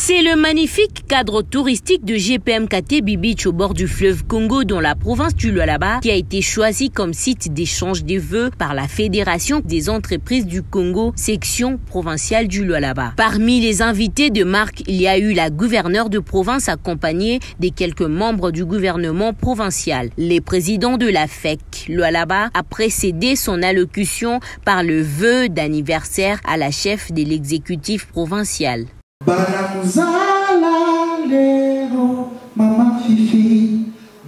C'est le magnifique cadre touristique de GPM-KT Beach au bord du fleuve Congo dans la province du Lualaba qui a été choisi comme site d'échange des vœux par la Fédération des entreprises du Congo, section provinciale du Lualaba. Parmi les invités de marque, il y a eu la gouverneure de province accompagnée des quelques membres du gouvernement provincial. Le président de la FEC Lualaba a précédé son allocution par le vœu d'anniversaire à la chef de l'exécutif provincial. Banamuzala lero mama fifi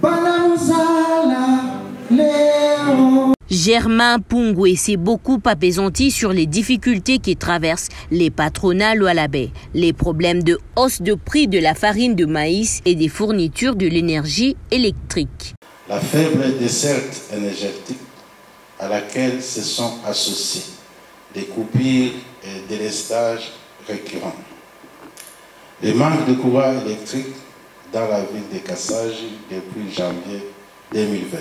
Banamuzala lero. Germain Pungwe s'est beaucoup apaisanti sur les difficultés qui traversent les patronats lualabais, les problèmes de hausse de prix de la farine de maïs et des fournitures de l'énergie électrique. La faible desserte énergétique à laquelle se sont associés des coupures et délestages récurrents. Le manque de courant électrique dans la ville de Kassaji depuis janvier 2022.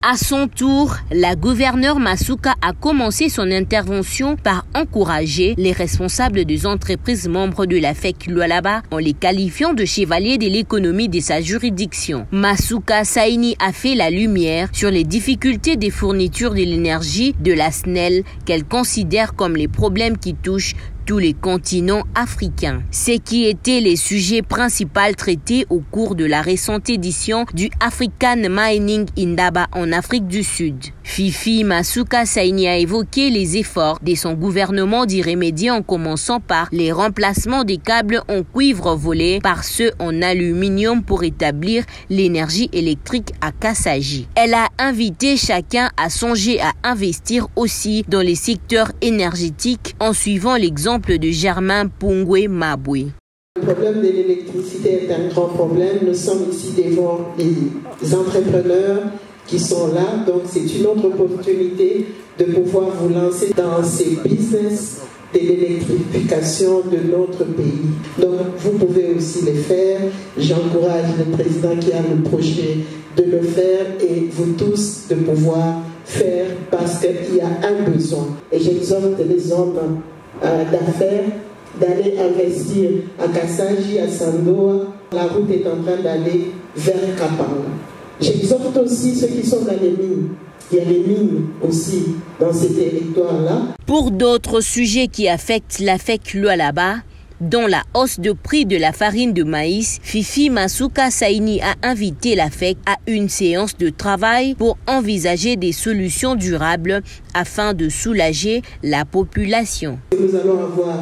À son tour, la gouverneure Masuka a commencé son intervention par encourager les responsables des entreprises membres de la FEC Lualaba en les qualifiant de chevaliers de l'économie de sa juridiction. Masuka Saini a fait la lumière sur les difficultés des fournitures de l'énergie de la SNEL qu'elle considère comme les problèmes qui touchent tous les continents africains. Ce qui étaient les sujets principaux traités au cours de la récente édition du African Mining Indaba en Afrique du Sud. Fifi Masuka Saini a évoqué les efforts de son gouvernement d'y remédier en commençant par les remplacements des câbles en cuivre volés par ceux en aluminium pour établir l'énergie électrique à Kassaji. Elle a invité chacun à songer à investir aussi dans les secteurs énergétiques en suivant l'exemple de Germain Pungwe Mabwe. Le problème de l'électricité est un grand problème. Nous sommes ici devant les entrepreneurs qui sont là. Donc c'est une autre opportunité de pouvoir vous lancer dans ces business de l'électrification de notre pays. Donc vous pouvez aussi le faire. J'encourage le président qui a le projet de le faire et vous tous de pouvoir faire parce qu'il y a un besoin. Et j'exhorte les hommes d'affaires d'aller investir à Kassaji, à Sandoa. La route est en train d'aller vers Kapanga. J'exhorte aussi ceux qui sont dans les mines. Il y a les mines aussi dans ces territoires-là. Pour d'autres sujets qui affectent la FEC Lualaba, dont la hausse de prix de la farine de maïs, Fifi Masuka Saini a invité la FEC à une séance de travail pour envisager des solutions durables afin de soulager la population. Nous allons avoir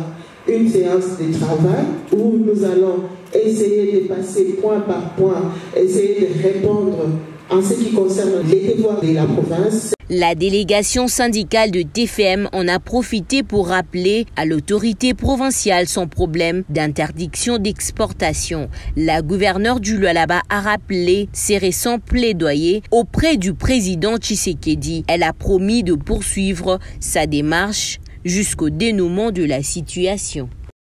une séance de travail où nous allons essayer de passer point par point, essayer de répondre en ce qui concerne les devoirs de la province. La délégation syndicale de TFM en a profité pour rappeler à l'autorité provinciale son problème d'interdiction d'exportation. La gouverneure du Lualaba a rappelé ses récents plaidoyers auprès du président Tshisekedi. Elle a promis de poursuivre sa démarche jusqu'au dénouement de la situation.